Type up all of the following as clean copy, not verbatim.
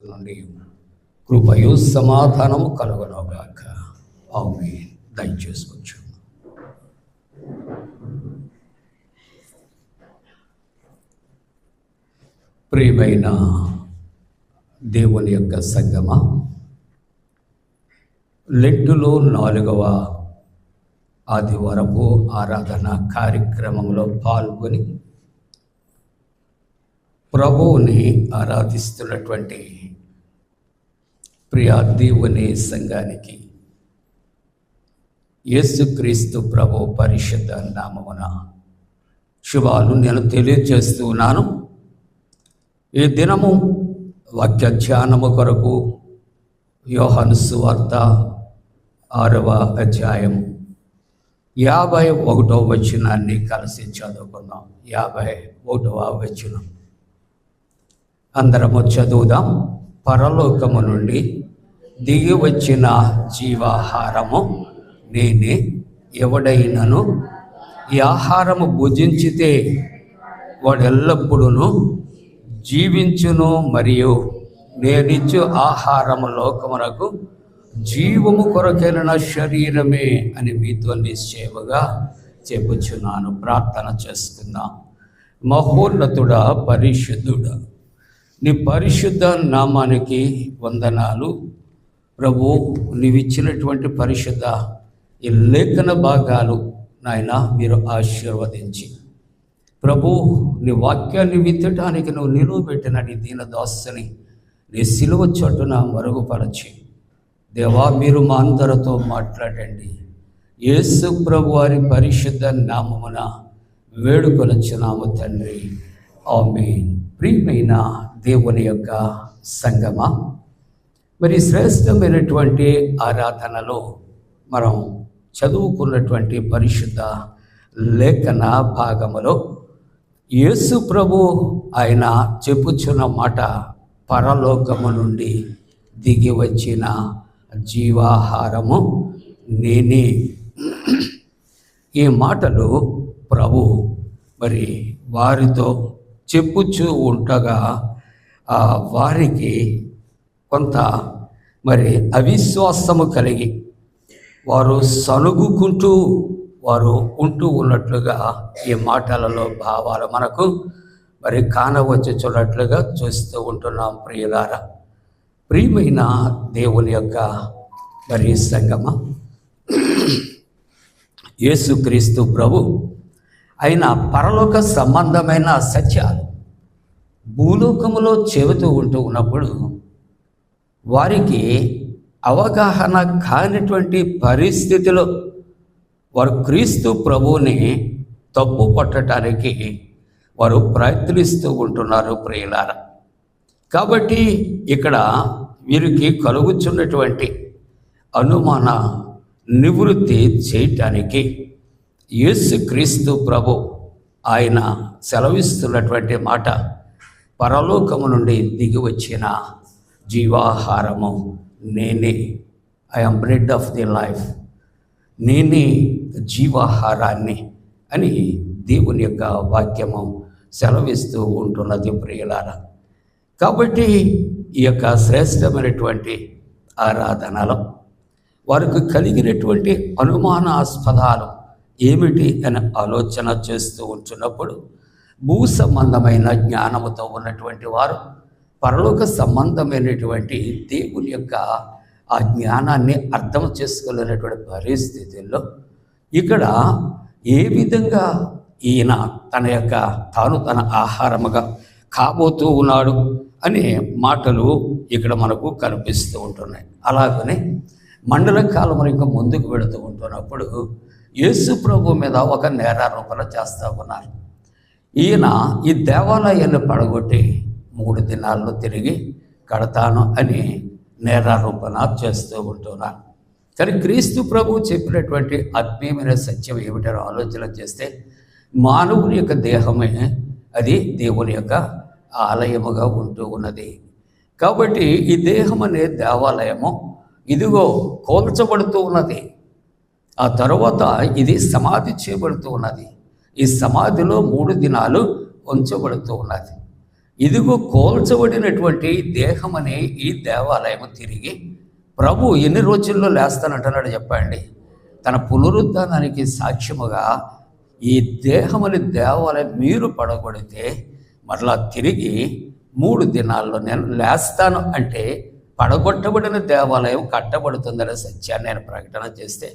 నుండి కృపయు సమాధానము కలుగునుగాక. ఆమేన్. దయచేసుకోవచ్చు. ప్రియమైన దేవుని యొక్క సంగమ, లెంటులో 4వ ఆదివారపు ఆరాధన కార్యక్రమంలో పాల్గొని ప్రభువుని ఆరాధిస్తున్నటువంటి ప్రియ దేవుని సంఘానికి యేసుక్రీస్తు ప్రభు పరిశుద్ధ నామమున శుభాలు నేను తెలియజేస్తూ ఉన్నాను. ఈ దినము వాక్య ధ్యానము కొరకు యోహాను సువార్త 6వ అధ్యాయం 51వ వచనాన్ని కలిసి చదువుకుందాం. 51వ వచనం అందరము చదువుదాం. పరలోకము నుండి దిగి వచ్చిన జీవాహారము నేనే. ఎవడైనను ఈ ఆహారము భుజించితే వాడు ఎల్లప్పుడూ జీవించును, మరియు నేనిచ్చు ఆహారము లోకమునకు జీవము కొరకైన శరీరమే అని మీతో నిశ్చయముగా చెప్పుచున్నాను. ప్రార్థన చేసుకుందాం. మహోన్నతుడా, పరిశుద్ధుడా, నీ పరిశుద్ధ నామానికి వందనాలు ప్రభు. నీవిచ్చినటువంటి పరిశుద్ధ ఈ లేఖన భాగాలు నాయన మీరు ఆశీర్వదించి ప్రభు, నీ వాక్యాన్ని విత్తడానికి నువ్వు నిలువబెట్టిన నీ దీన దాసుని నీ సిలువ చోటున మరుగుపరచి దేవా, మీరు మా అందరితో మాట్లాడండి. యేసు ప్రభు వారి పరిశుద్ధ నామమున వేడుకొనుచున్నాము తండ్రి. ఆమేన్. ప్రియమైన దేవుని యొక్క సంగమ, మరి శ్రేష్టమైనటువంటి ఆరాధనలో మనం చదువుకున్నటువంటి పరిశుద్ధ లేఖన భాగములో యేసు ప్రభు ఆయన చెప్పుచున్న మాట, పరలోకము నుండి దిగి వచ్చిన జీవాహారము నేనే. ఈ మాటలు ప్రభు మరి వారితో చెప్పుచూ ఉండగా వారికి కొంత మరి అవిశ్వాసము కలిగి వారు సనుగుకుంటూ వారు ఉంటూ ఉన్నట్లుగా ఈ మాటలలో భావాలు మనకు మరి కానవచ్చు చూడట్లుగా చూస్తూ ఉంటున్నాం. ప్రియులారా, ప్రియమైన దేవుని యొక్క మరి సంగమ, యేసుక్రీస్తు ప్రభు ఆయన పరలోక సంబంధమైన సత్యాలు భూలోకములో చెబుతూ ఉంటూ ఉన్నప్పుడు వారికి అవగాహన కానిటువంటి పరిస్థితిలో వారు క్రీస్తు ప్రభువుని తప్పు పట్టడానికి వారు ప్రయత్నిస్తూ ఉంటున్నారు. ప్రియులారా, కాబట్టి ఇక్కడ వీరికి కలుగుచున్నటువంటి అనుమాన నివృత్తి చేయటానికి యేసుక్రీస్తు ప్రభు ఆయన సెలవిస్తున్నటువంటి మాట, పరలోకము నుండి దిగి వచ్చిన జీవాహారము నేనే. I'm bread of the life. నేనే జీవాహారాన్ని అని దేవుని యొక్క వాక్యము సెలవిస్తూ ఉంటున్నది. ప్రియులారా, కాబట్టి ఈ యొక్క శ్రేష్టమైనటువంటి ఆరాధనలో వారికి కలిగినటువంటి అనుమానాస్పదాలు ఏమిటి అని ఆలోచన చేస్తూ ఉంటున్నప్పుడు భూ సంబంధమైన జ్ఞానముతో ఉన్నటువంటి వారు పరలోక సంబంధమైనటువంటి దేవుని యొక్క ఆ జ్ఞానాన్ని అర్థం చేసుకోలేనటువంటి పరిస్థితుల్లో ఇక్కడ ఏ విధంగా ఈయన తాను ఆహారముగా కాబోతూ ఉన్నాడు అనే మాటలు ఇక్కడ మనకు కనిపిస్తూ ఉంటున్నాయి. అలాగనే మండల కాలం ఇంకా ముందుకు వెళుతూ ఉంటున్నప్పుడు యేసు ప్రభు మీద ఒక నేరారోపణ చేస్తూ ఉన్నారు. ఈయన ఈ దేవాలయాన్ని పడగొట్టి 3 దినాల్లో తిరిగి కడతాను అని నేరారోపణ చేస్తూ ఉంటున్నాను. కానీ క్రీస్తు ప్రభు చెప్పినటువంటి ఆత్మీయమైన సత్యం ఏమిటో ఆలోచన చేస్తే మానవుని యొక్క దేహమే అది దేవుని యొక్క ఆలయముగా ఉంటూ ఉన్నది. కాబట్టి ఈ దేహం అనే దేవాలయము ఇదిగో కోల్చబడుతూ ఉన్నది. ఆ తర్వాత ఇది సమాధి చేయబడుతూ ఉన్నది. ఈ సమాధిలో 3 దినాలు ఉంచబడుతూ ఉన్నది. ఇదిగో కోల్చబడినటువంటి దేహం అనే ఈ దేవాలయం తిరిగి ప్రభు ఎన్ని రోజుల్లో లేస్తానంటున్నాడు చెప్పండి. తన పునరుద్ధానానికి సాక్ష్యముగా ఈ దేహం అనే దేవాలయం మీరు పడగొడితే మరలా తిరిగి 3 దినాల్లో నేను లేస్తాను అంటే పడగొట్టబడిన దేవాలయం కట్టబడుతుందనే సత్యాన్ని నేను ప్రకటన చేస్తే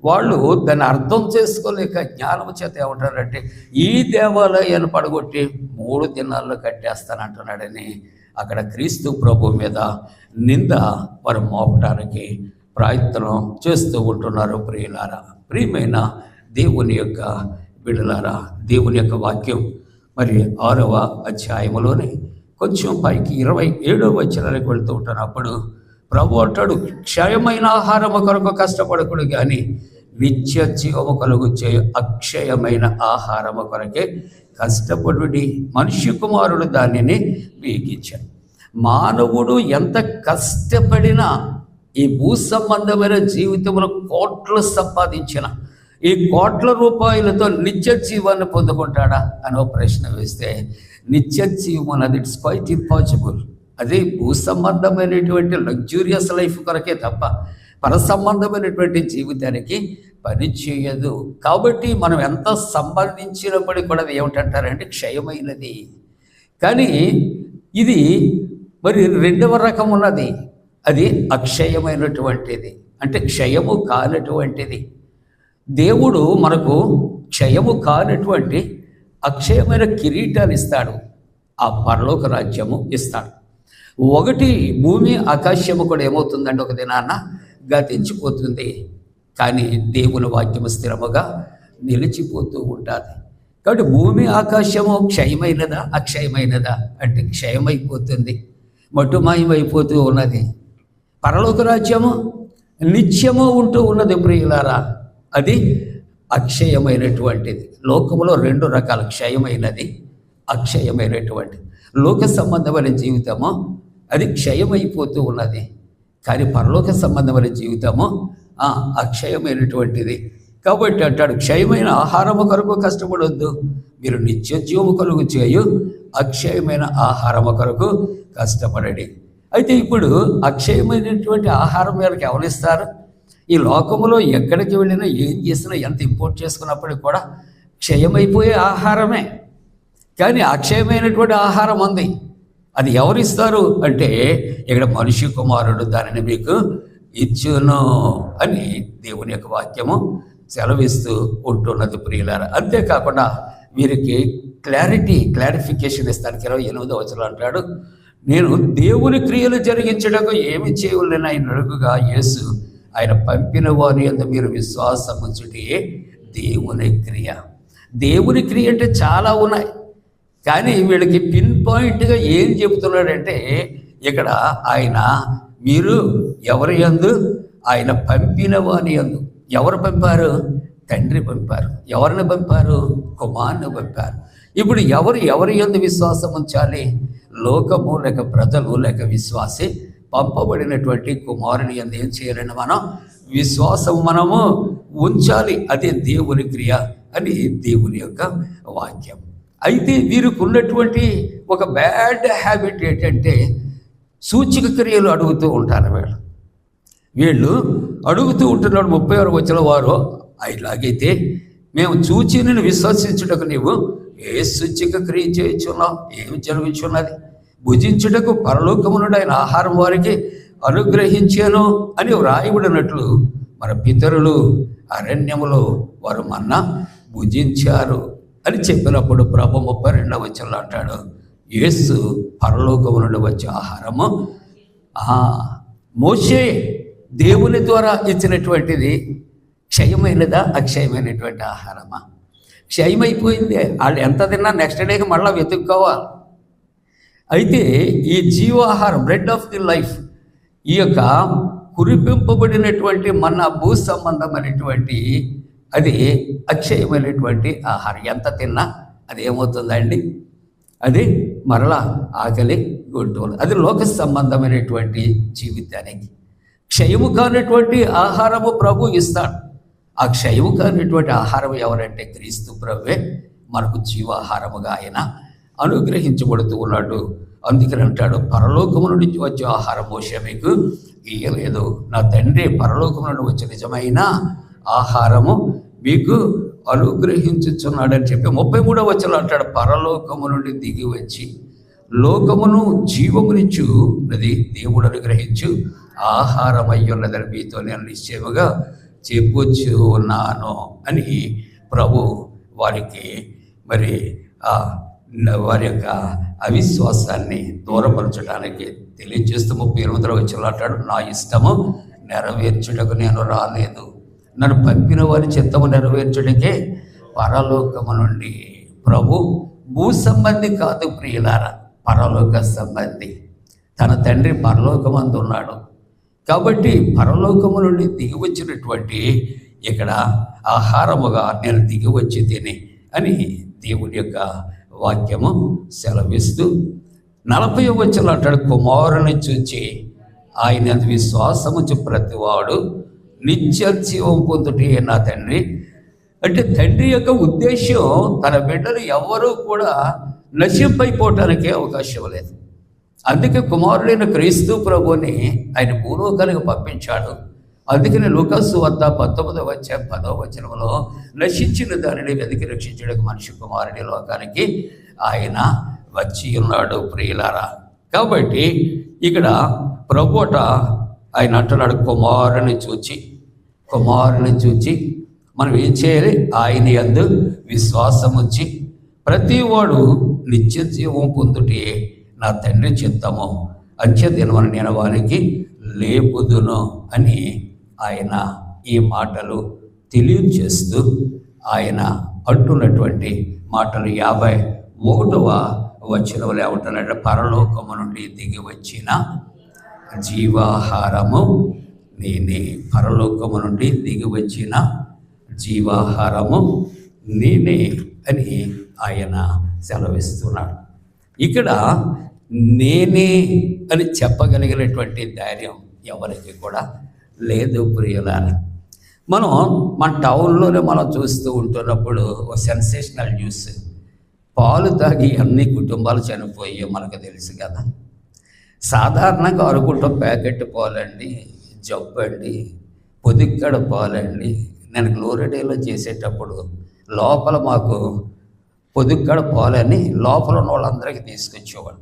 వాళ్ళు దాన్ని అర్థం చేసుకోలేక జ్ఞానం చేత ఏమంటారంటే ఈ దేవాలయాన్ని పడగొట్టి 3 దినాల్లో కట్టేస్తానంటున్నాడని అక్కడ క్రీస్తు ప్రభు మీద నింద వారు మోపటానికి ప్రయత్నం చేస్తూ ఉంటున్నారు. ప్రియమైన దేవుని యొక్క బిడ్డలారా, దేవుని యొక్క వాక్యం మరి 6వ అధ్యాయంలోని కొంచెం పైకి 27వ వచనానికి వెళ్తూ ఉంటున్నప్పుడు ప్రభు అంటాడు, క్షయమైన ఆహారము కొరకు కష్టపడకుడు కానీ నిత్య జీవము కలుగుచే అక్షయమైన ఆహారము కొరకే కష్టపడుడి. మనుష్య కుమారుడు దానిని మీకు ఇచ్చాడు. మానవుడు ఎంత కష్టపడినా ఈ భూ సంబంధమైన జీవితంలో కోట్లు సంపాదించిన ఈ కోట్ల రూపాయలతో నిత్య జీవాన్ని పొందుకుంటాడా అనో ప్రశ్న వేస్తే నిత్య జీవం అన్నది ఇట్స్ క్వైట్ ఇంపాసిబుల్. అది భూ సంబంధమైనటువంటి లగ్జూరియస్ లైఫ్ కొరకే తప్ప పర సంబంధమైనటువంటి జీవితానికి పని చేయదు. కాబట్టి మనం ఎంత సంబంధించినప్పటికీ కూడా అది ఏమిటంటారంటే క్షయమైనది. కానీ ఇది మరి 2వ రకం ఉన్నది, అది అక్షయమైనటువంటిది, అంటే క్షయము కానటువంటిది. దేవుడు మనకు క్షయము కానటువంటి అక్షయమైన కిరీటాలు ఇస్తాడు, ఆ పరలోక రాజ్యము ఇస్తాడు. ఒకటి భూమి ఆకాశము కూడా ఏమవుతుందంటే ఒక దినాన గతించిపోతుంది, కానీ దేవుని వాక్యము స్థిరముగా నిలిచిపోతూ ఉంటుంది. కాబట్టి భూమి ఆకాశము క్షయమైనదా అక్షయమైనదా అంటే క్షయమైపోతుంది, మటుమాయమైపోతూ ఉన్నది. పరలోక రాజ్యము నిత్యము ఉంటూ ఉన్నది ప్రియులారా, అది అక్షయమైనటువంటిది. లోకములో 2 రకాల క్షయమైనది అక్షయమైనటువంటిది. లోక సంబంధమైన జీవితము అది క్షయమైపోతూ ఉన్నది, కానీ పరలోక సంబంధమైన జీవితము అక్షయమైనటువంటిది. కాబట్టి అంటాడు, క్షయమైన ఆహారము కొరకు కష్టపడొద్దు, మీరు నిత్య జీవము కలుగు చేయు అక్షయమైన ఆహారము కొరకు కష్టపడండి. అయితే ఇప్పుడు అక్షయమైనటువంటి ఆహారం మేరకు ఎవరిస్తారు? ఈ లోకంలో ఎక్కడికి వెళ్ళినా ఏం చేసినా ఎంత ఇంపోర్ట్ చేసుకున్నప్పటికీ కూడా క్షయమైపోయే ఆహారమే. కానీ అక్షయమైనటువంటి ఆహారం ఉంది, అది ఎవరిస్తారు అంటే ఇక్కడ మనిషి కుమారుడు దానిని మీకు ఇచ్చును అని దేవుని యొక్క వాక్యము సెలవిస్తూ ఉంటున్నది ప్రియులారా. అంతేకాకుండా వీరికి క్లారిఫికేషన్ ఇస్తాను. 28వ వచనం అంటాడు, నేను దేవుని క్రియలు జరిగించడానికి ఏమి చేయలేని ఆయన అడుగుగా యేసు ఆయన పంపిన వారి యందు మీరు విశ్వాసముంచుటే దేవుని క్రియ. దేవుని క్రియ అంటే చాలా ఉన్నాయి, కానీ వీళ్ళకి పిన్ పాయింట్గా ఏం చెబుతున్నాడంటే ఇక్కడ ఆయన మీరు ఎవరి యందు? ఆయన పంపిన వారి యందు. ఎవరు పంపారు? తండ్రి పంపారు. ఎవరిని పంపారు? కుమారుని పంపారు. ఇప్పుడు ఎవరి యందు విశ్వాసం ఉంచాలి? లోకము లేక ప్రజలు లేక విశ్వాసి పంపబడినటువంటి కుమారుని యందు ఏం చేయాలండి? మనం విశ్వాసం మనము ఉంచాలి. అదే దేవుని క్రియ అని దేవుని యొక్క వాక్యం. అయితే వీరికి ఉన్నటువంటి ఒక బ్యాడ్ హ్యాబిట్ ఏంటంటే సూచిక క్రియలు అడుగుతూ ఉంటారు. వీళ్ళు అడుగుతూ ఉంటున్నాడు. 36వ వచనం వారు, ఇలాగైతే మేము చూచి నేను విశ్వసించుటకు నీవు ఏ సూచిక క్రియ చేయుచున్నావు? ఏమి జరుగుచున్నది? భుజించుటకు పరలోకము నుండి ఆయన ఆహారం వారికి అనుగ్రహించాను అని వ్రాయబడినట్లు మన పితరులు అరణ్యములో వారు మన్నా భుజించారు అని చెప్పినప్పుడు ప్రభు 32వ వచనంలో అంటాడు, యేసు పరలోకము నుండి వచ్చే ఆహారము మోషే దేవుని ద్వారా ఇచ్చినటువంటిది క్షయమైనదా అక్షయమైనటువంటి ఆహారమా? క్షయమైపోయింది. వాళ్ళు ఎంత తిన్నా నెక్స్ట్ డేకి మళ్ళీ వెతుక్కోవాలి. అయితే ఈ జీవాహారం, బ్రెడ్ ఆఫ్ ది లైఫ్, ఈ యొక్క కురిపింపబడినటువంటి మన భూ సంబంధమైనటువంటి అది అక్షయమైనటువంటి ఆహారం. ఎంత తిన్నా అది ఏమవుతుందండి? అది మరలా ఆకలి గుంటుంది. అది లోక సంబంధమైనటువంటి జీవితానికి. క్షయము కానటువంటి ఆహారము ప్రభు ఇస్తాడు. ఆ క్షయము కానటువంటి ఆహారం ఎవరంటే క్రీస్తు ప్రభువే మనకు జీవాహారముగా ఆయన అనుగ్రహించబడుతూ ఉన్నాడు. అందుకని అంటాడు, పరలోకము నుండి వచ్చే ఆహారం మోషే మీకు ఇయ్యలేదు, నా తండ్రి పరలోకము నుండి వచ్చే నిజమైన ఆహారము మీకు అనుగ్రహించుచున్నాడని చెప్పి 33వ వచనంలో అంటాడు, పరలోకము నుండి దిగి వచ్చి లోకమును జీవమునిచ్చున్నది దేవుడు అనుగ్రహించు ఆహారమయ్యున్నదని మీతో నేను నిశ్చయముగా చెప్పుచు ఉన్నాను అని ప్రభు వారికి మరి వారి యొక్క అవిశ్వాసాన్ని దూరపరచడానికి తెలియజేస్తూ 38వ వచనంలో అంటాడు, నా ఇష్టము నెరవేర్చుటకు నేను రాలేదు, నన్ను పంపిన వారి చిత్తము నెరవేర్చుటకే పరలోకము నుండి. ప్రభు భూ సంబంధి కాదు ప్రియులారా, పరలోక సంబంధి. తన తండ్రి పరలోకమందు ఉన్నాడు కాబట్టి పరలోకము నుండి దిగి వచ్చినటువంటి ఇక్కడ ఆహారముగా నేను దిగి వచ్చి తిని అని దేవుడి యొక్క వాక్యము సెలవిస్తూ 40వ వచనంలో అంటాడు, కుమారుని చూచి ఆయన విశ్వాసముచు ప్రతివాడు నిత్య జీవం పొందుటే నా తండ్రి. అంటే తండ్రి యొక్క ఉద్దేశం తన బిడ్డలు ఎవరూ కూడా నశింపైపోవటానికే అవకాశం లేదు. అందుకే కుమారుడైన క్రీస్తు ప్రభుని ఆయన భూలోకానికి పంపించాడు. అందుకని లూకాసు వార్త 19వ అధ్యాయం 10వ వచనంలో నశించిన దానిని వెతికి రక్షించడానికి మనిషి కుమారుడి లోకానికి ఆయన వచ్చి ఉన్నాడు ప్రియులారా. కాబట్టి ఇక్కడ ప్రభుట ఆయన అంటున్నాడు, కుమారుని చూచి మనం ఏం చేయాలి, ఆయన యందు విశ్వాసం ఉంచి ప్రతివాడు నిత్య జీవం పొందుటే నా తండ్రి చిత్తము, అంత్యదినమున నేను వారికి లేపుదును అని ఆయన ఈ మాటలు తెలియజేస్తూ ఆయన అంటున్నటువంటి మాటలు 51వ వచనంలో ఏమంటున్నాడు, పరలోకము నుండి దిగి వచ్చిన జీవాహారము నేనే, పరలోకము నుండి దిగి వచ్చిన జీవాహారము నేనే అని ఆయన సెలవిస్తున్నాడు. ఇక్కడ నేనే అని చెప్పగలిగినటువంటి ధైర్యం ఎవరికి కూడా లేదు ప్రియులారా. మన టౌన్లోనే మనం చూస్తూ ఉంటున్నప్పుడు ఒక సెన్సేషనల్ న్యూస్, పాలు తాగి అన్ని కుటుంబాలు చనిపోయి మనకు తెలుసు కదా. సాధారణంగా అనుకుంటాం ప్యాకెట్ పాలండి, జబ్బండి, పొదిక్కడ పాలండి. నేను గ్లోరీడేలో చేసేటప్పుడు లోపల మాకు పొదిక్కడ పాలని లోపల ఉన్న వాళ్ళందరికీ తీసుకొచ్చేవాడు.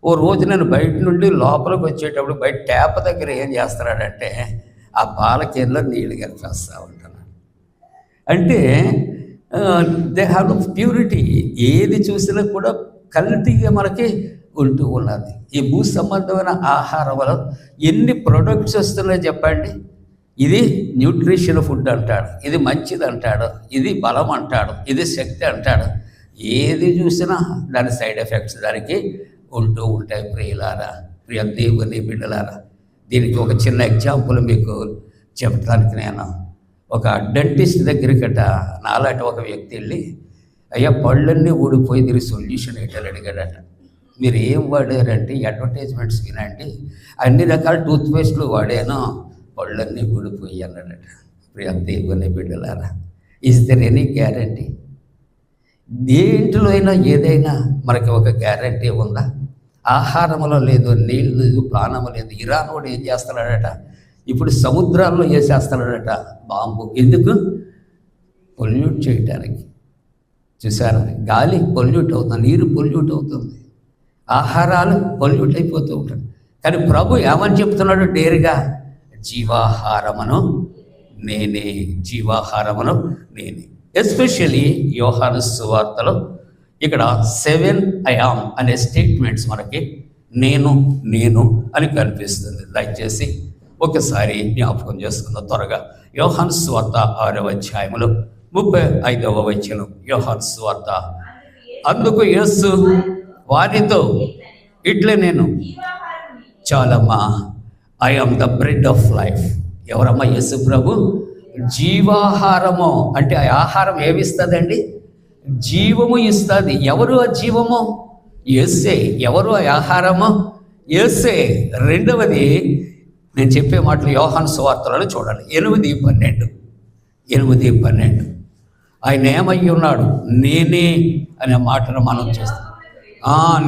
ఓ రోజు నేను బయట నుండి లోపలికి వచ్చేటప్పుడు బయట ట్యాప్ దగ్గర ఏం చేస్తున్నాడంటే ఆ పాల కింద నీళ్ళు కలిపేస్తూ ఉంటున్నాడు. అంటే దే హ్యావ్ ప్యూరిటీ. ఏది చూసినా కూడా కల్తీగా మనకి ఉంటూ ఉన్నది. ఈ భూ సంబంధమైన ఆహారంలో ఎన్ని ప్రొడక్ట్స్ వస్తున్నాయో చెప్పండి. ఇది న్యూట్రిషన్ ఫుడ్ అంటాడు, ఇది మంచిది అంటాడు, ఇది బలం అంటాడు, ఇది శక్తి అంటాడు. ఏది చూసినా దాని సైడ్ ఎఫెక్ట్స్ దానికి ఉంటూ ఉంటాయి ప్రియులారా, ప్రియ దేవుని బిడ్డలారా. దీనికి ఒక చిన్న ఎగ్జాంపుల్ మీకు చెప్పడానికి నేను ఒక డెంటిస్ట్ దగ్గరికట నాలాంటి ఒక వ్యక్తి వెళ్ళి, అయ్యా పళ్ళన్నీ ఊడిపోయి దీనికి సొల్యూషన్ ఏంటని అడిగాడట. మీరు ఏం వాడారంటే అడ్వర్టైజ్మెంట్స్ వినండి, అన్ని రకాల టూత్పేస్ట్లు వాడాను, పళ్ళన్నీ ఊడిపోయి అన్నాడట. ప్రియ దేవుని బిడ్డలారా, ఈజ్ దర్ ఎనీ గ్యారంటీ? దేంట్లో అయినా ఏదైనా మనకి ఒక గ్యారంటీ ఉందా? ఆహారంలో లేదు, నీళ్ళు లేదు, ప్రాణము లేదు. ఇరాన్ వాడు ఏం చేస్తున్నాడట, ఇప్పుడు సముద్రాల్లో వేసేస్తున్నాడట బాంబు. ఎందుకు? పొల్యూట్ చేయటానికి. చూసారా, గాలి పొల్యూట్ అవుతుంది, నీరు పొల్యూట్ అవుతుంది, ఆహారాలు పొల్యూట్ అయిపోతూ ఉంటాయి. కానీ ప్రభు ఏమని చెప్తున్నాడు డేరుగా, జీవాహారమును నేనే, జీవాహారమును నేనే. ఎస్పెషల్లీ యోహాను సువార్తలో ఇక్కడ 7 I am అనే స్టేట్మెంట్స్ మనకి నేను అని కనిపిస్తుంది. దయచేసి ఒకసారి జ్ఞాపకం చేసుకుందాం త్వరగా. యోహాను సువార్త 6వ అధ్యాయములో 35వ వచనం. యోహాను సువార్త. అందుకు యేసు వారితో ఇట్లే నేను, చాలమ్మా, I am the bread of life. ఎవరమ్మా? యేసు ప్రభు జీవాహారము. అంటే ఆ ఆహారం ఏమిస్తుందండి? జీవము ఇస్తుంది. ఎవరు ఆ జీవము? యేసే. ఎవరు ఆ ఆహారము? యేసే. రెండవది నేను చెప్పే మాటలు యోహాను సువార్తలను చూడండి, 8:12 ఆయన ఏమై ఉన్నాడు? నేనే అనే మాటను మనం చూస్తాం.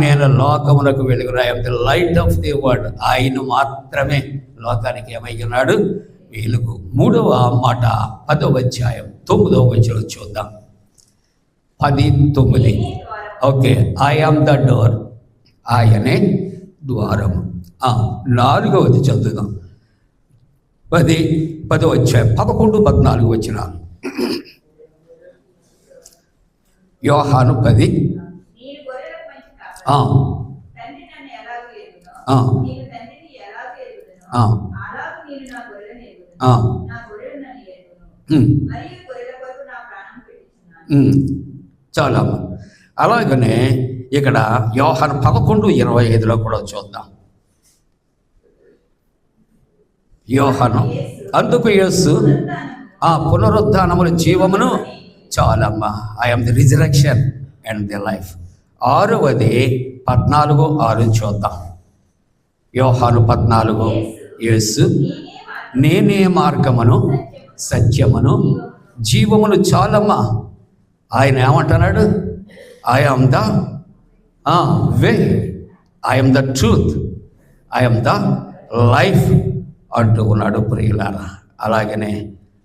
నేను లోకమునకు వెలుగును. I am the light of the world. ఆయన మాత్రమే లోకానికి ఏమై ఉన్నాడు? వెలుగు. 3వ మాట 10వ అధ్యాయం 9వ వచనం చూద్దాం. 10:9. Okay. I am the door. ఆయనే ద్వారము. 4వది చదువుదాం. 10వ అధ్యాయం 11, 14 వచనాలు. యోహాను 10. చాలా. అలాగనే ఇక్కడ యోహాను 11:25 కూడా చూద్దాం. యోహాను అందుకు యేసు పునరుద్ధానములు జీవమును చాలమ్మా. I am the resurrection and the life. 6వది 14:6 చూద్దాం. యోహాను 14. యేసు నేనే మార్గమును సత్యమును జీవమును చాలమ్మా. ఆయన ఏమంటున్నాడు? I am the way, I am the truth, I am the life అంటూ ఉన్నాడు ప్రియులారా. అలాగనే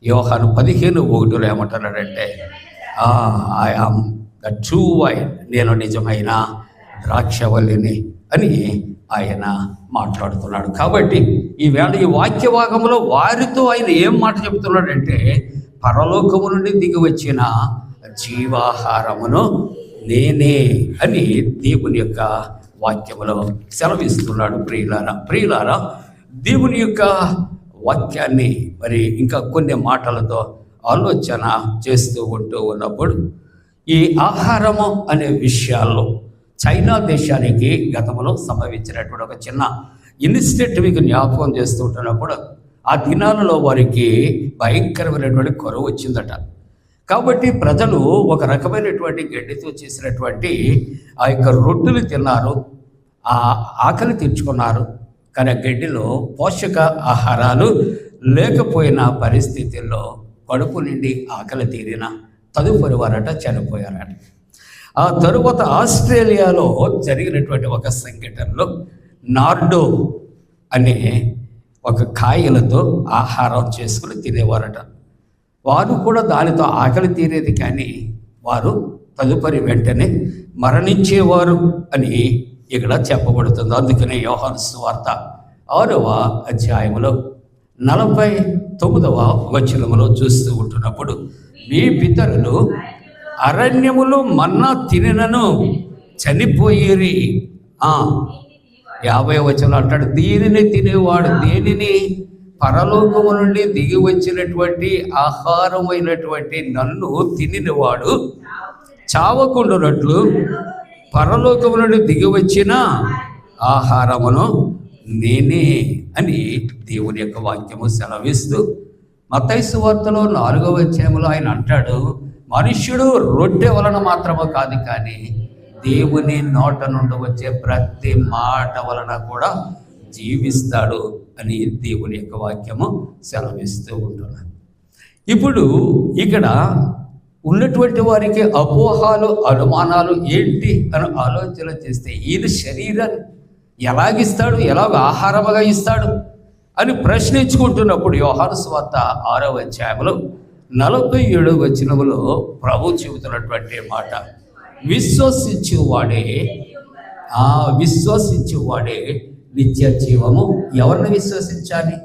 యోహాను 15:1 ఏమంటున్నాడంటే I am the true wine, నేను నిజమైన ద్రాక్షవల్లిని అని ఆయన మాట్లాడుతున్నాడు. కాబట్టి ఈవేళ ఈ వాక్య భాగంలో వారితో ఆయన ఏం మాట చెబుతున్నాడంటే, పరలోకము నుండి దిగి వచ్చిన జీవాహారమును నేనే అని దేవుని యొక్క వాక్యములో సెలవిస్తున్నాడు. ప్రియులారా, దేవుని యొక్క వాక్యాన్ని మరి ఇంకా కొన్ని మాటలతో ఆలోచన చేస్తూ ఉన్నప్పుడు ఈ ఆహారము అనే విషయాల్లో చైనా దేశానికి గతంలో సంభవించినటువంటి ఒక చిన్న ఇన్సిడెంట్ మీకు జ్ఞాపకం చేస్తూ ఉంటున్నప్పుడు, ఆ దినాలలో వారికి భయంకరమైనటువంటి కరువు వచ్చిందట. కాబట్టి ప్రజలు ఒక రకమైనటువంటి గడ్డితో చేసినటువంటి ఆ యొక్క రొట్టెలు తిన్నారు, ఆ ఆకలి తీర్చుకున్నారు. కానీ గడ్డిలో పోషక ఆహారాలు లేకపోయిన పరిస్థితుల్లో కడుపు నిండి ఆకలి తీరిన తదుపరి వారట చనిపోయారట. ఆ తరువాత ఆస్ట్రేలియాలో జరిగినటువంటి ఒక సంఘటనలో నార్డో అనే ఒక కాయలతో ఆహారం చేసుకుని తినేవారట. వారు కూడా దానితో ఆకలి తీరేది, కానీ వారు తదుపరి వెంటనే మరణించేవారు అని ఇక్కడ చెప్పబడుతుంది. అందుకనే యోహాను సువార్త 6వ అధ్యాయంలో 49వ వచనములో చూస్తూ ఉంటున్నప్పుడు, మీ పితరులు అరణ్యములో మన్నా తినను చనిపోయేరి. 50వ వచనం అంటాడు, దీనిని తినేవాడు, దేనిని? పరలోకము నుండి దిగి వచ్చినటువంటి ఆహారమైనటువంటి నన్ను తినినవాడు చావకుండునట్లు పరలోకము నుండి దిగి వచ్చిన ఆహారమును నేనే అని దేవుని యొక్క వాక్యము సెలవిస్తూ, మత్తయి సువార్తలో 4వ అధ్యాయంలో ఆయన అంటాడు, మనుష్యుడు రొట్టె వలన మాత్రమే కాదు, కానీ దేవుని నోట నుండి వచ్చే ప్రతి మాట వలన కూడా జీవిస్తాడు అని దేవుని యొక్క వాక్యము సెలవిస్తూ ఉంటున్నాడు. ఇప్పుడు ఇక్కడ ఉన్నటువంటి వారికి అపోహాలు, అనుమానాలు ఏంటి అని ఆలోచన చేస్తే, ఈయన శరీరాన్ని ఎలాగిస్తాడు, ఎలాగ ఆహారముగా ఇస్తాడు అని ప్రశ్నించుకుంటున్నప్పుడు యోహాను సువార్త 6వ అధ్యాయంలో 47వ వచనములో ప్రభు చెబుతున్నటువంటి మాట, విశ్వసించువాడే నిత్య జీవము. ఎవరిని విశ్వసించాలి?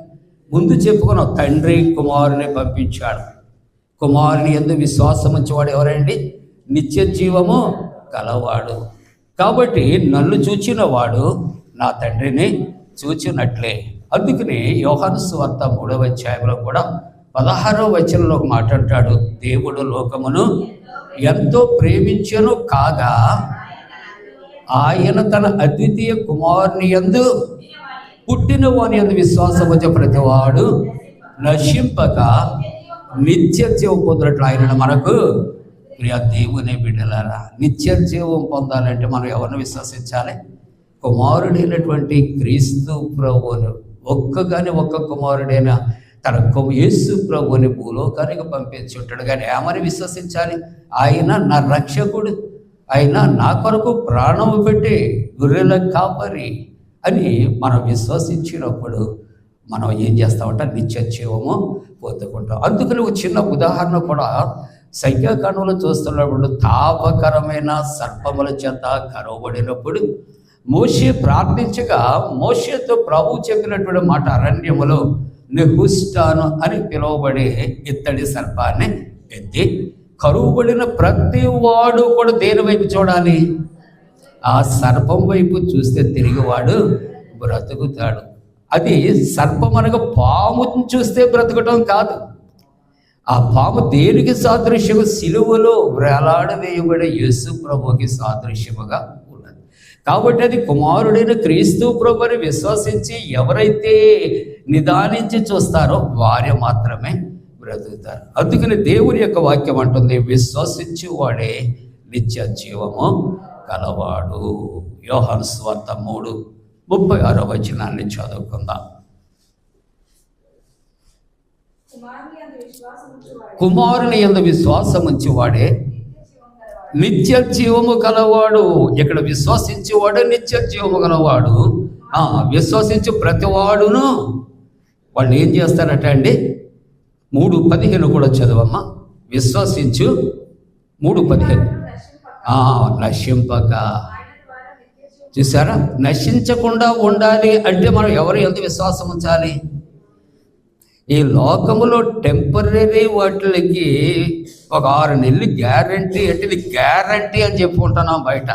ముందు చెప్పుకున్నాం, తండ్రి కుమారుని పంపించాడు. కుమారుని యందు విశ్వాసం ఉంచేవాడు ఎవరండి? నిత్య జీవము గలవాడు. కాబట్టి నన్ను చూచిన వాడు నా తండ్రిని చూచినట్లే. అందుకని యోహాను సువార్త 3వ అధ్యాయంలో కూడా 16వ వచనంలో ఒక మాట అంటాడు, దేవుడు లోకమును ఎంతో ప్రేమించెను కాగా ఆయన తన అద్వితీయ కుమారుని యందు పుట్టిన వాని యందు విశ్వాసం వచ్చే ప్రతివాడు నశింపక నిత్య జీవం పొందినట్లు ఆయన మనకు ప్రియ దేవుని బిడ్డలారా, నిత్య జీవం పొందాలంటే మనం ఎవరిని విశ్వసించాలి? కుమారుడైనటువంటి క్రీస్తు ప్రభువును, ఒక్క కుమారుడైన తన యేసు ప్రభువుని భూలోకానికి పంపించి ఉంటాడు. కానీ ఏమని విశ్వసించాలి? ఆయన నా రక్షకుడు, ఆయన నా కొరకు ప్రాణము పెట్టి గొర్రెల కాపరి అని మనం విశ్వసించినప్పుడు మనం ఏం చేస్తామంటే నిత్య జీవము పొందుకుంటాం. అందుకని ఒక చిన్న ఉదాహరణ కూడా సంఖ్యాకాండంలో చూస్తున్నప్పుడు తాపకరమైన సర్పముల చేత కరవబడినప్పుడు మోషే ప్రార్థించగా మోషేతో ప్రభువు చెప్పినటువంటి మాట అరణ్యములో నెహుష్టాను అని పిలువబడే ఇత్తడి సర్పాన్ని ఎత్తి కరువుబడిన ప్రతి వాడు కూడా దేని వైపు చూడాలి? ఆ సర్పం వైపు చూస్తే తిరిగి వాడు బ్రతుకుతాడు. అది సర్పం అనగా పాము చూస్తే బ్రతకటం కాదు. ఆ పాము దేనికి సాదృశ్యము? సిలువలో వేలాడవేయబడే యేసు ప్రభుకి సాదృశ్యముగా ఉన్నది. కాబట్టి అది కుమారుడైన క్రీస్తు ప్రభుని విశ్వసించి ఎవరైతే నిదానించి చూస్తారో వారే మాత్రమే బ్రతుకుతారు. అందుకని దేవుని యొక్క వాక్యం అంటుంది, విశ్వసించి వాడే నిత్య జీవము కలవాడు. యోహాను సువార్త 3:36 చదువుకుందాం. కుమారుని యందు విశ్వాసముంచి వాడే నిత్య జీవము కలవాడు. ఇక్కడ విశ్వసించేవాడు నిత్య జీవము గలవాడు. విశ్వసించు ప్రతివాడును వాళ్ళు ఏం చేస్తారట అండి? 3:15 కూడా చదవమ్మా. విశ్వసించు 3:15 నశింపక. చూసారా? నశించకుండా ఉండాలి అంటే మనం ఎవరు ఎంత విశ్వాసం ఉంచాలి? ఈ లోకములో టెంపరీ వాటికి ఒక 6 నెలలు గ్యారంటీ అంటే ఇది గ్యారంటీ అని చెప్పుకుంటున్నాం. బయట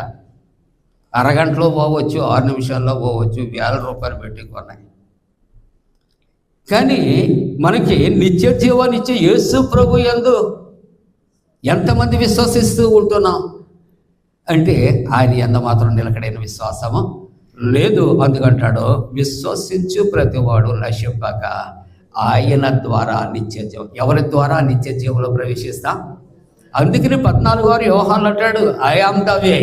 అరగంటలో పోవచ్చు, 6 నిమిషాల్లో పోవచ్చు, ₹1000 పెట్టి కొన్నాయి. కానీ మనకి నిత్య జీవాన్ని ఇచ్చే యేసు ప్రభు యందు ఎంతమంది విశ్వసిస్తూ ఉంటున్నాం అంటే ఆయన ఎంత మాత్రం నిలకడైన విశ్వాసము లేదు. అందుకంటాడు, విశ్వసించు ప్రతివాడు నశింపక ఆయన ద్వారా నిత్య జీవం. ఎవరి ద్వారా నిత్య జీవంలో ప్రవేశిస్తాం? అందుకని 14 యోహాను అంటాడు, ఐ యామ్ ద వే,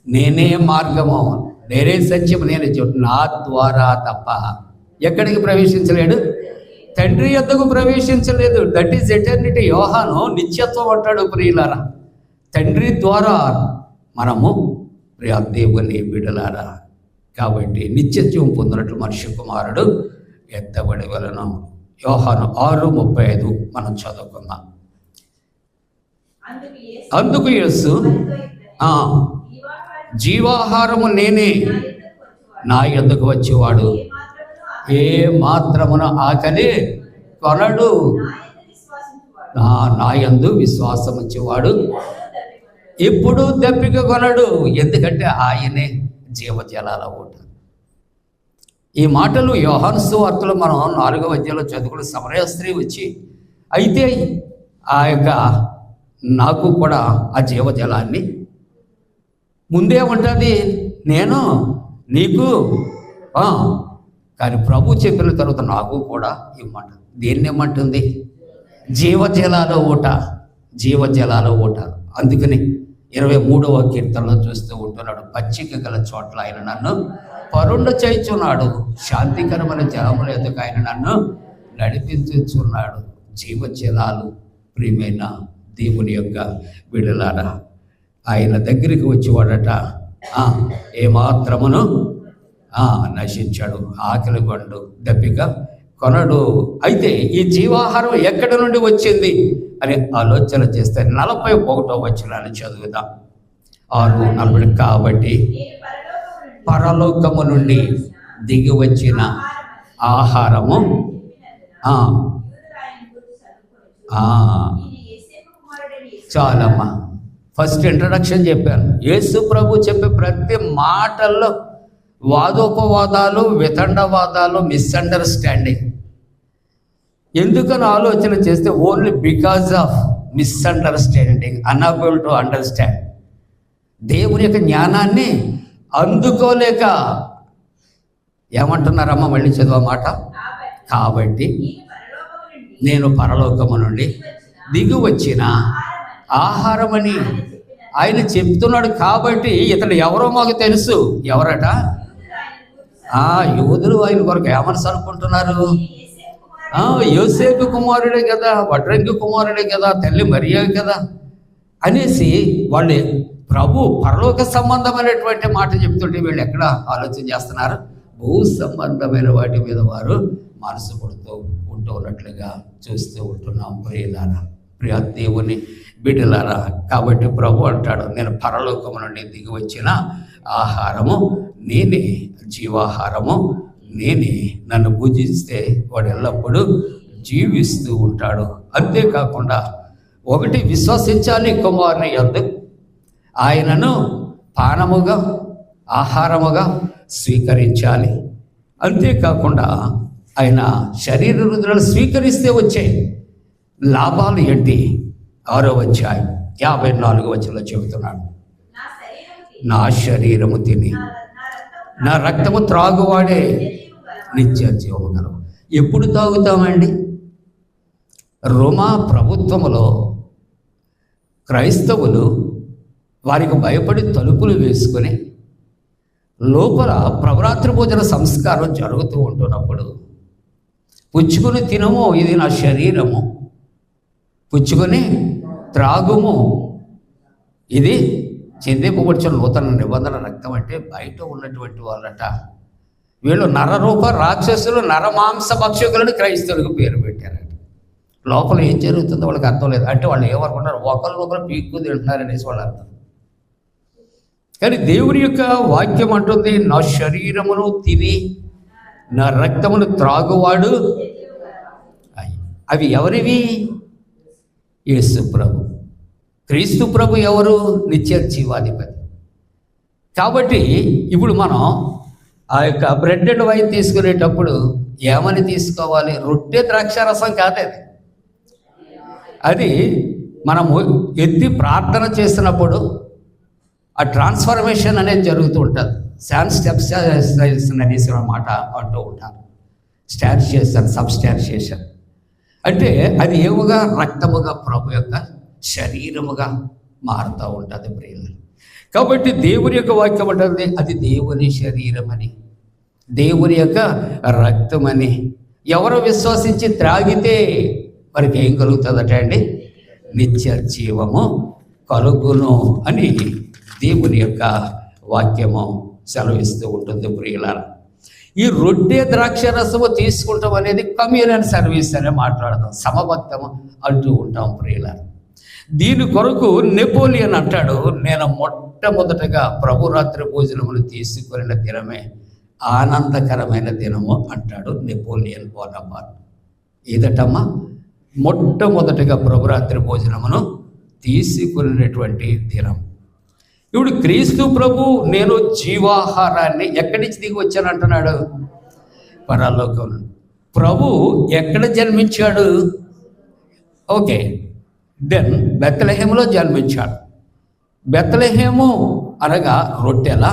నేనే మార్గము, నేనే సత్యము, నేనే జీవం, నా ద్వారా తప్ప ఎక్కడికి ప్రవేశించలేడు? తండ్రి యొద్దకు ప్రవేశించలేదు. That is eternity. యోహాను నిత్యత్వం అంటాడు. ప్రియులారా, తండ్రి ద్వారా మనము ప్రియ దేవుని బిడ్డలారా. కాబట్టి నిత్య జీవం పొందినట్లు మనిషి కుమారుడు ఎత్తబడి వలన. యోహాను 6:35 మనం చదువుకుందాం. అందుకు యేసు, జీవాహారము నేనే, నా యొద్దకు వచ్చేవాడు ఏ మాత్రమున ఆకలి కొనడు, నా యందు విశ్వాసం వచ్చేవాడు ఇప్పుడు దప్పిక కొనడు, ఎందుకంటే ఆయనే జీవజలాల ఊట. ఈ మాటలు యోహాను సువార్తలో మనం 4వ అధ్యాయంలో చదువుకున్న సమరయ స్త్రీ వచ్చి, అయితే ఆ యొక్క నాకు కూడా ఆ జీవజలాన్ని ముందే ఉంటుంది, నేను నీకు కానీ ప్రభు చెప్పిన తర్వాత నాకు కూడా ఇవ్వమంట. దేన్ని ఏమంటుంది? జీవజలాల ఊట, జీవజలాల ఊట. అందుకని 23వ కీర్తనలో చూస్తూ ఉంటున్నాడు, పచ్చిక గల చోట్ల ఆయన నన్ను పరుండ చేయుచున్నాడు, శాంతికరమైన జలముల ఎదుక ఆయన నన్ను నడిపించుచున్నాడు. జీవజలాలు ప్రియమైన దేవుని యొక్క బిడ్డలారా, ఆయన దగ్గరికి వచ్చేవాడట ఏమాత్రమును నశించాడు, ఆకలి కొండు, దప్పిక కొనడు. అయితే ఈ జీవాహారం ఎక్కడి నుండి వచ్చింది అని ఆలోచన చేస్తే 41వ వచనాన్ని చదువుదాం. 6:40. కాబట్టి పరలోకము నుండి దిగి వచ్చిన ఆహారము చాలమ్మా. ఫస్ట్ ఇంట్రడక్షన్ చెప్పాను. యేసు ప్రభు చెప్పే ప్రతి మాటల్లో వాదోపవాదాలు, వితండవాదాలు, మిస్అండర్స్టాండింగ్. ఎందుకని ఆలోచన చేస్తే only because of misunderstanding, unable to understand. దేవుని యొక్క జ్ఞానాన్ని అందుకోలేక ఏమంటున్నారమ్మా? మళ్ళీ చదువు మాట. కాబట్టి నేను పరలోకము నుండి దిగి వచ్చిన ఆహారమని ఆయన చెప్తున్నాడు. కాబట్టి ఇతడు ఎవరో మాకు తెలుసు. ఎవరట? యూదులు ఆయన కొరకు ఏమనసు అనుకుంటున్నారు? యోసేపు కుమారుడే కదా, వడ్రంగి కుమారుడే కదా, తల్లి మరియే కదా అనేసి వాళ్ళు ప్రభు పరలోక సంబంధమైనటువంటి మాట చెప్తుంటే వీళ్ళు ఎక్కడ ఆలోచన చేస్తున్నారు? భూ సంబంధమైన వాటి మీద వారు మనసు పడుతూ ఉంటూ ఉన్నట్లుగా చూస్తూ ఉంటున్నాం. ప్రియులారా, ప్రియ దేవుని బిడ్డలారా, కాబట్టి ప్రభు అంటాడు, నేను పరలోకము నుండి దిగి వచ్చిన ఆహారము నేనే, జీవాహారము నేనే. నన్ను పూజిస్తే వాడు ఎల్లప్పుడూ జీవిస్తూ ఉంటాడు. అంతేకాకుండా ఒకటి విశ్వసించాలి కుమారుని యందు, ఆయనను పానముగా ఆహారముగా స్వీకరించాలి. అంతేకాకుండా ఆయన శరీర రుద్రాలు స్వీకరిస్తే వచ్చే లాభాలు ఏంటి? 6వ అధ్యాయం 54వ వచనంలో చెబుతున్నాడు, నా శరీరము తిని నా రక్తము త్రాగువాడే నిత్య జీవము గలవాడు. ఎప్పుడు తాగుతామండి? రోమా ప్రభుత్వములో క్రైస్తవులు వారికి భయపడి తలుపులు వేసుకొని లోపల ప్రభరాత్రి భోజన సంస్కారం జరుగుతూ ఉంటున్నప్పుడు పుచ్చుకొని తినము, ఇది నా శరీరము, పుచ్చుకొని త్రాగుము, ఇది చెందింపబడిన నూతన నిబంధన రక్తం అంటే బయట ఉన్నటువంటి వాళ్ళట. వీళ్ళు నరరూప రాక్షసులు, నరమాంస భక్షకులను క్రైస్తవులకు పేరు పెట్టారట. లోపల ఏం జరుగుతుందో వాళ్ళకి అర్థం లేదు. అంటే వాళ్ళు ఏమనుకుంటారు, ఒకరు పీక్కు తింటున్నారు అనేసి వాళ్ళు అర్థం. కానీ దేవుని యొక్క వాక్యం అంటుంది, నా శరీరమును తిని నా రక్తమును త్రాగువాడు. అవి ఎవరివి? యేసు ప్రభు. క్రీస్తు ప్రభు ఎవరు? నిత్య జీవాధిపతి. కాబట్టి ఇప్పుడు మనం ఆ యొక్క బ్రెడ్ అండ్ వైన్ తీసుకునేటప్పుడు ఏమని తీసుకోవాలి? రొట్టె ద్రాక్షారసం కాదది. అది మనము ఎత్తి ప్రార్థన చేసినప్పుడు ఆ ట్రాన్స్ఫర్మేషన్ అనేది జరుగుతూ ఉంటుంది. స్టెప్స్ అనేసి మాట అంటూ ఉంటారు. స్టాన్షియేషన్, సబ్స్టాన్షియేషన్ అంటే అది ఏముగా రక్తముగా ప్రభు యొక్క శరీరముగా మారుతూ ఉంటుంది ప్రియులు. కాబట్టి దేవుని యొక్క వాక్యం ఉంటుంది, అది దేవుని శరీరమని, దేవుని యొక్క రక్తమని. ఎవరు విశ్వసించి త్రాగితే వారికి ఏం కలుగుతుందట అండి? నిత్య జీవము కలుగును అని దేవుని యొక్క వాక్యము సెలవిస్తూ ఉంటుంది ప్రియులారా. ఈ రొట్టె ద్రాక్ష రసము తీసుకుంటాం అనేది కమ్యూనియన్ సర్వీస్ అనే మాట్లాడతాం, సమభక్తము అంటూ ఉంటాం ప్రియులారా. దీని కొరకు నెపోలియన్ అంటాడు, నేను మొట్టమొదటగా ప్రభురాత్రి భోజనములు తీసుకున్న దినమే ఆనందకరమైన దినము అంటాడు నెపోలియన్ బోనాపార్ట్. ఏదటమ్మా? మొట్టమొదటిగా ప్రభురాత్రి భోజనమును తీసుకునేటువంటి దినం. ఇప్పుడు క్రీస్తు ప్రభు నేను జీవాహారాన్ని ఎక్కడి నుంచి దిగి వచ్చాను అంటున్నాడు? పరలోకం. ప్రభు ఎక్కడ జన్మించాడు? ఓకే, దెన్ బెత్లెహేములో జన్మించాడు. బెత్లెహేము అనగా రొట్టెల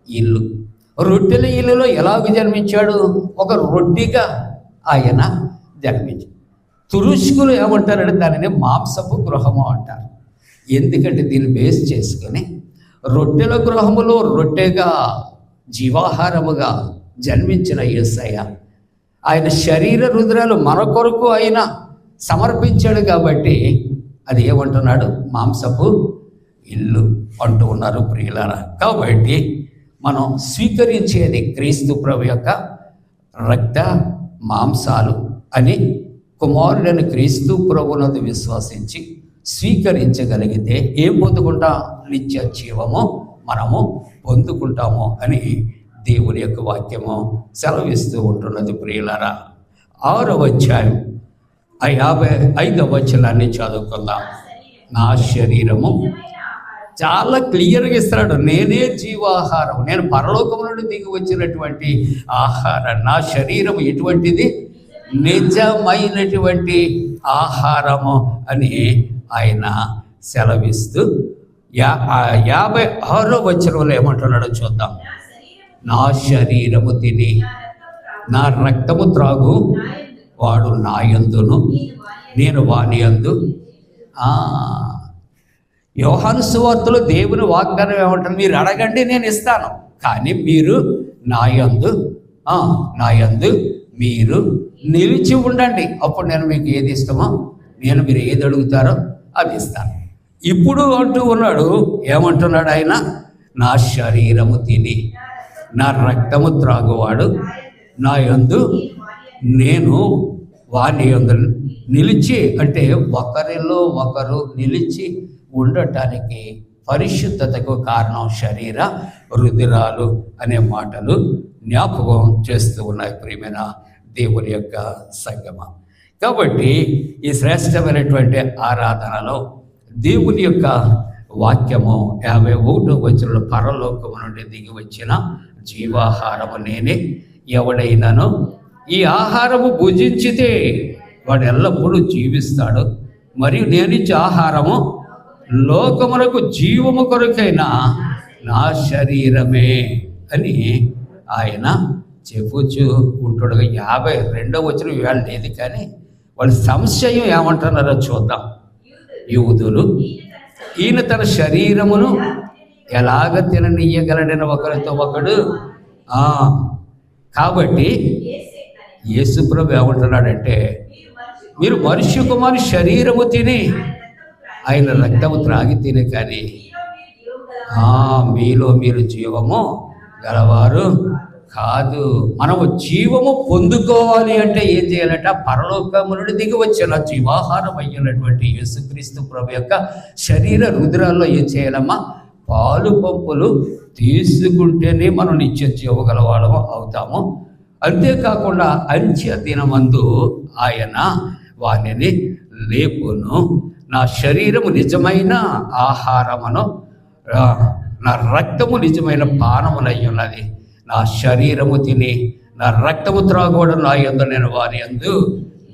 ఇల్లు. రొట్టెల ఇల్లులో ఎలాగ జన్మించాడు? ఒక రొట్టిగా ఆయన జన్మించాడు. తురుష్కులు ఏమంటారంటే దానిని మాంసపు గృహము అంటారు. ఎందుకంటే దీన్ని బేస్ చేసుకొని రొట్టెల గృహములో రొట్టెగా జీవాహారముగా జన్మించిన యేసయ్య ఆయన శరీర రుద్రాలు మన కొరకు ఆయన సమర్పించాడు. కాబట్టి అది ఏమంటున్నాడు? మాంసపు ఇల్లు అంటూ ఉన్నారు ప్రియులారా. కాబట్టి మనం స్వీకరించేది క్రీస్తు ప్రభు యొక్క రక్త మాంసాలు అని కుమారుడని క్రీస్తు ప్రభునందు విశ్వసించి స్వీకరించగలిగితే ఏం పొందుకుంటాం? నిత్య జీవము మనము పొందుకుంటాము అని దేవుని యొక్క వాక్యము సెలవిస్తూ ఉంటున్నది ప్రియులారా. 6వ అధ్యాయం 55వ వచనాన్ని చదువుకుందాం. నా శరీరము చాలా క్లియర్గా ఇస్తున్నాడు, నేనే జీవాహారం, నేను పరలోకము నుండి దిగి వచ్చినటువంటి ఆహారం. నా శరీరం ఎటువంటిది? నిజమైనటువంటి ఆహారము అని ఆయన సెలవిస్తూ 56వ వచనంలో ఏమంటున్నాడో చూద్దాం. నా శరీరము తిని నా రక్తము త్రాగు వాడు నా యందును నేను వాని యందు. యోహాను సువార్తలో దేవుని వాగ్దానం ఏమంటారు? మీరు అడగండి నేను ఇస్తాను, కానీ మీరు నా యందు మీరు నిలిచి ఉండండి, అప్పుడు నేను మీకు ఏది ఇష్టమో, నేను మీరు ఏది అడుగుతారో అది ఇస్తాను. ఇప్పుడు అంటూ ఉన్నాడు, ఏమంటున్నాడు ఆయన? నా శరీరము తిని నా రక్తము త్రాగువాడు నా యందు నేను వాని యందు నిలిచి, అంటే ఒకరిలో ఒకరు నిలిచి ఉండటానికి పరిశుద్ధతకు కారణం శరీర రుధిరాలు అనే మాటలు జ్ఞాపకం చేస్తూ ఉన్నాయి ప్రియమైన దేవుని యొక్క సంగమ. కాబట్టి ఈ శ్రేష్టమైనటువంటి ఆరాధనలో దేవుని యొక్క వాక్యము 51వ వచనంలో, పరలోకము నుండి దిగి వచ్చిన జీవాహారము నేనే, ఎవడైనాను ఈ ఆహారము భుజించితే వాడు ఎల్లప్పుడూ జీవిస్తాడు, మరియు నేనిచ్చే ఆహారము లోకమునకు జీవము కొరకైన నా శరీరమే అని ఆయన చెప్పుచూ ఉంటాడు. 52వ వచనం ఇవాళ లేదు, కానీ వాళ్ళ సంశయం ఏమంటున్నారో చూద్దాం. యూదులు ఈయన తన శరీరమును ఎలాగ తిననీయగలడని ఒకరితో ఒకడు. కాబట్టి యేసుప్రభు ఏమంటున్నాడంటే, మీరు మనుష్య కుమారు శరీరము తిని ఆయన రక్తము త్రాగి తిని, కానీ మీలో మీరు జీవము గలవారు కాదు. మనము జీవము పొందుకోవాలి అంటే ఏం చేయాలంట? పరలోకము నుండి దిగి వచ్చిన జీవాహారం అయ్యినటువంటి యేసుక్రీస్తు ప్రభు యొక్క శరీర రుధిరాల్లో ఏం చేయాలమ్మా? పాలు పంపులు తీసుకుంటేనే మనం నిత్య జీవగలవాళ్ళము అవుతాము. అంతేకాకుండా అంత్య దినమందు ఆయన వానిని లేపును. నా శరీరము నిజమైన ఆహారమును, నా రక్తము నిజమైన పానమునై ఉన్నది. నా శరీరము తిని నా రక్తము త్రాగోడు నా యందు నేను వారి యందు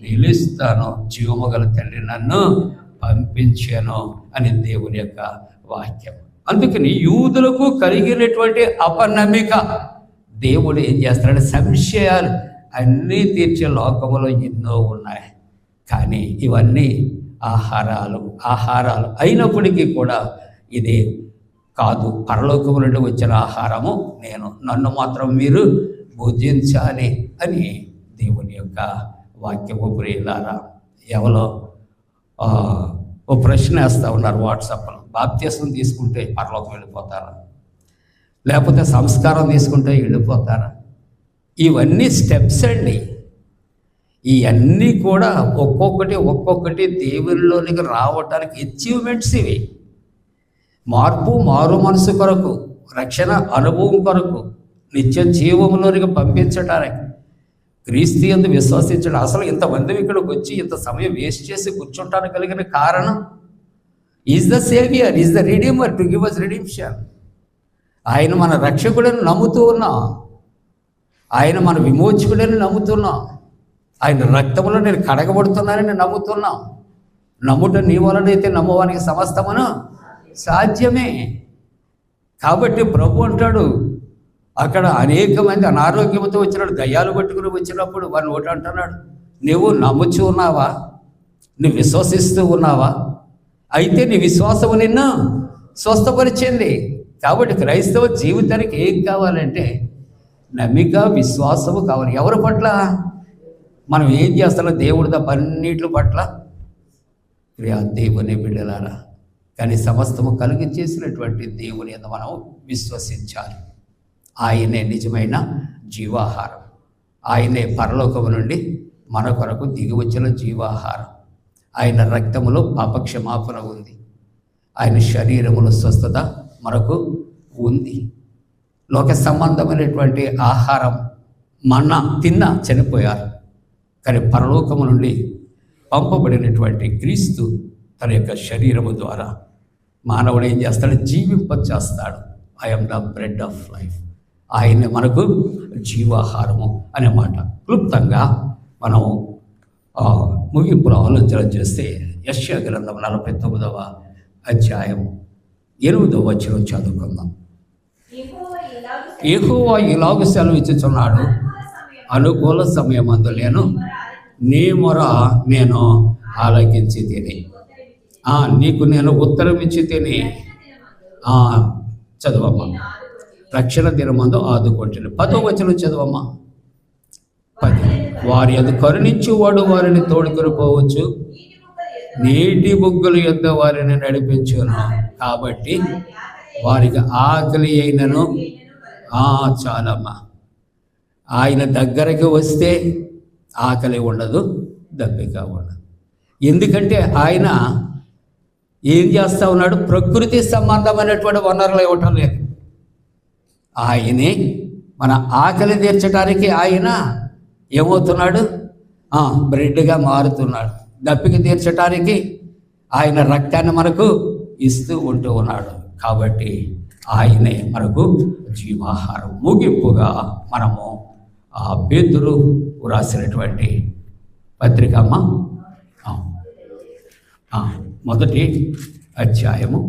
నిలుస్తాను, జీవము గల తండ్రి నన్ను పంపించాను అని దేవుని యొక్క వాక్యం. అందుకని యూదులకు కలిగినటువంటి అపనమ్మిక దేవుడు ఏం చేస్తాడంటే, సంశయాలు అన్నీ తీర్చే లోకములో ఎన్నో ఉన్నాయి, కానీ ఇవన్నీ ఆహారాలు అయినప్పటికీ కూడా ఇది కాదు, పరలోకము నుండి వచ్చిన ఆహారము నేను, నన్ను మాత్రం మీరు భుజించాలి అని దేవుని యొక్క వాక్యము. ప్రియులారా, ఎవరో ఓ ప్రశ్న వేస్తూ ఉన్నారు వాట్సాప్లో, బాప్తిస్మం తీసుకుంటే పరలోకం వెళ్ళిపోతారా, లేకపోతే సంస్కారం తీసుకుంటే వెళ్ళిపోతారా? ఇవన్నీ స్టెప్స్ అండి. ఇవన్నీ కూడా ఒక్కొక్కటి దేవునిలోనికి రావటానికి అచీవ్మెంట్స్. ఇవి మారు మనసు కొరకు, రక్షణ అనుభవం కొరకు, నిత్య జీవంలోనికి పంపించడానికి, క్రీస్తు యందు విశ్వసించడం. అసలు ఇంతమంది ఇక్కడికి వచ్చి ఇంత సమయం వేస్ట్ చేసి కూర్చుంటానికి కలిగిన కారణం, is the saviour, is the redeemer to give us redemption. ఆయన మన రక్షకుడని నమ్ముతూ ఉన్నాం, ఆయన మన విమోచకుడని నమ్ముతున్నాం, ఆయన రక్తంలో నేను కడగబడుతున్నానని నమ్ముతున్నాం. నమ్ముట నీ వలనైతే నమ్మవానికి సమస్తమును సాధ్యమే. కాబట్టి ప్రభు అంటాడు, అక్కడ అనేక మంది అనారోగ్యంతో వచ్చినాడు, దయ్యాలు పట్టుకుని వచ్చినప్పుడు వాడిని ఒకటి అంటున్నాడు, నువ్వు నమ్ముచూ ఉన్నావా, నువ్వు విశ్వసిస్తూ ఉన్నావా? అయితే నీ విశ్వాసము నిన్ను స్వస్థపరిచింది. కాబట్టి క్రైస్తవ జీవితానికి ఏం కావాలంటే నమ్మిక, విశ్వాసము కావాలి. ఎవరి పట్ల? మనం ఏం చేస్తున్నాం దేవుడి తప్ప అన్నిటి పట్ల. దేవుని బిడ్డలారా, కానీ సమస్తము కలిగి చేసినటువంటి దేవుని యందు మనం విశ్వసించాలి. ఆయనే నిజమైన జీవాహారం, ఆయనే పరలోకము నుండి మన కొరకు దిగి వచ్చిన జీవాహారం. ఆయన రక్తములో పాపక్షమాపణ ఉంది, ఆయన శరీరములో స్వస్థత మనకు ఉంది. లోక సంబంధమైనటువంటి ఆహారం మన్నా తిన్నా చనిపోయారు, కానీ పరలోకము నుండి పంపబడినటువంటి క్రీస్తు తన యొక్క శరీరము ద్వారా మానవుడు ఏం చేస్తాడు? జీవింపచేస్తాడు. I am the bread of life. ఆయనే మనకు జీవాహారము అనే మాట క్లుప్తంగా మనం ముగింపులో ఆలోచన చేస్తే, యెషయా గ్రంథం 49వ అధ్యాయం 8వ వచనం చదువుకుందాం. యెహోవా ఇలాగు సెలవిచ్చుచున్నాడు, అనుకూల సమయమందు నీ మొర నేను ఆలకించి తిని, నీకు నేను ఉత్తరం ఇచ్చి తిని. చదువమ్మా. రక్షణ దినమందు ఆదుకొంటిని. 10వ వచనం చదువమ్మా. 10. వారి అది కరుణించువాడు వారిని తోడుకొని పోవచ్చు, నీటి బుగ్గల యొద్ద వారిని నడిపించును. కాబట్టి వారికి ఆకలి అయినను చాలమ్మా. ఆయన దగ్గరికి వస్తే ఆకలి ఉండదు, దప్పిక ఉండదు. ఎందుకంటే ఆయన ఏం చేస్తూ ఉన్నాడు? ప్రకృతి సంబంధమైనటువంటి వనరులు ఇవ్వటం లేదు. ఆయనే మన ఆకలి తీర్చడానికి ఆయన ఏమవుతున్నాడు? బ్రెడ్గా మారుతున్నాడు. దప్పిక తీర్చడానికి ఆయన రక్తాన్ని మనకు ఇస్తూ ఉంటూ ఉన్నాడు. కాబట్టి ఆయనే మనకు జీవాహారం. ముగింపుగా మనము పేతురు రాసినటువంటి పత్రిక మొదటి అధ్యాయము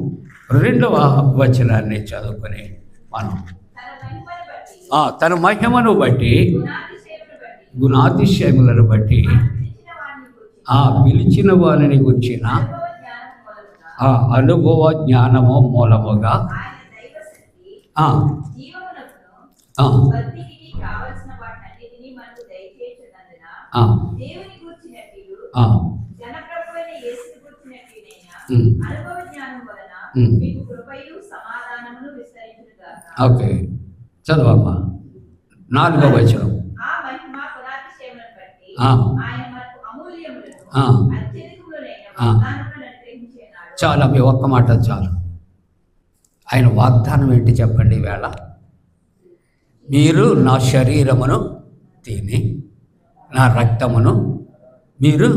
2వ వచనాన్ని చదువుకొని మనం తన మహిమను బట్టి గుణాతిశయములను బట్టి పిలిచిన వారిని గుర్చిన అనుభవ జ్ఞానము మూలముగా ఓకే, చదవమ్మా. 4వ వచనం. చాలా, మీ ఒక్క మాట చాలు. ఆయన వాగ్దానం ఏంటి చెప్పండి? ఈవేళ మీరు నా శరీరమును తిని నా రక్తమును మీరు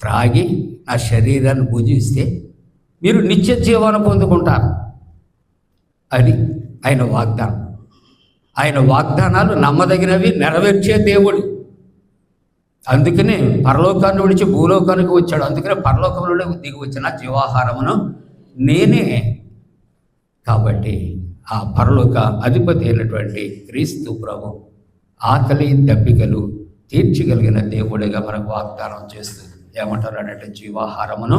త్రాగి నా శరీరాన్ని భుజిస్తే మీరు నిత్య జీవాన్ని పొందుకుంటారు. అది ఆయన వాగ్దానం. ఆయన వాగ్దానాలు నమ్మదగినవి, నెరవేర్చే దేవుడు. అందుకనే పరలోకాన్ని విడిచి భూలోకానికి వచ్చాడు. అందుకనే పరలోకం నుండి దిగి వచ్చిన జీవాహారమును నేనే. కాబట్టి ఆ పరలోక అధిపతి అయినటువంటి క్రీస్తు ప్రభు ఆకలి దప్పికలు తీర్చగలిగిన దేవుడిగా మనకు వాగ్దానం చేస్తుంది. ఏమంటారు అంటే, జీవాహారమును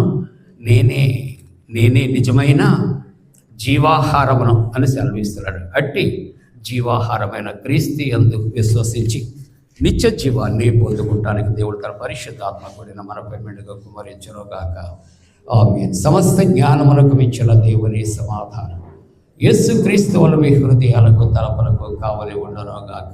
నేనే నిజమైన జీవాహారమును అని సెలవిస్తున్నాడు. అట్టి జీవాహారమైన క్రీస్తు యందు విశ్వసించి నిత్య జీవాన్ని పొందుకుంటానికి దేవుడు తన పరిశుద్ధాత్మ కూడిన మనపై మెండుగా కుమరించునుగాక. ఆమేన్. సమస్త జ్ఞానమునకు మించిన దేవుని సమాధానం యేసుక్రీస్తు వల్ల మీ హృదయాలకు తలపులకు కావలి ఉండునుగాక.